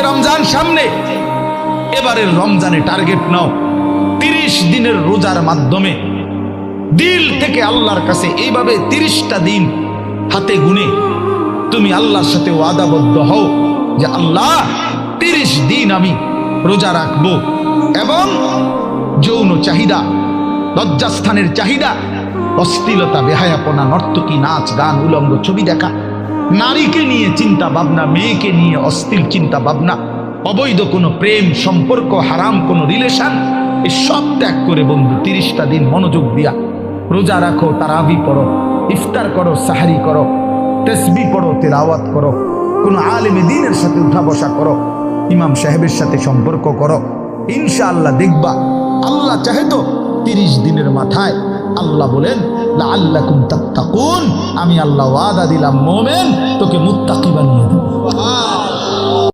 রমজান সামনে, এবারের রমজানে টার্গেট নাও 30 দিনের রোজার মাধ্যমে দিল থেকে আল্লাহর কাছে এইভাবে 30টা দিন হাতে গুনে তুমি আল্লাহর সাথে ওয়াদাবদ্ধ হও যে আল্লাহ 30 দিন আমি রোজা রাখবো, এবং যৌন চাহিদা, লজ্জাস্থানের চাহিদা, অশ্লীলতা, বেহায়াপনা, নর্তকী, নাচ গান, উলঙ্গ ছবি দেখা, নারীকে নিয়ে চিন্তা ভাবনা, মেয়েকে নিয়ে অশ্লীল চিন্তা ভাবনা, অবৈধ কোনো প্রেম সম্পর্ক, হারাম কোনো রিলেশন, এই সব ত্যাগ করে বন্ধু 30টা দিন মনোযোগ দিয়া রোজা রাখো, তারাবি পড়ো, ইফতার করো, সাহারি করো, তাসবিহ পড়ো, তেলাওয়াত করো, কোনো আলেমে দ্বীনের সাথে উঠা বসা করো, ইমাম সাহেবের সাথে সম্পর্ক করো। ইনশাআল্লাহ দেখবা আল্লাহ চাহে তো 30 দিনের মাথায় আল্লাহ বলেন লাআল্লাকুম তাত্তাকুন, আমি আল্লাহ ওয়াদা দিলাম মোমেন তোকে মুত্তাকি বানিয়ে দেব।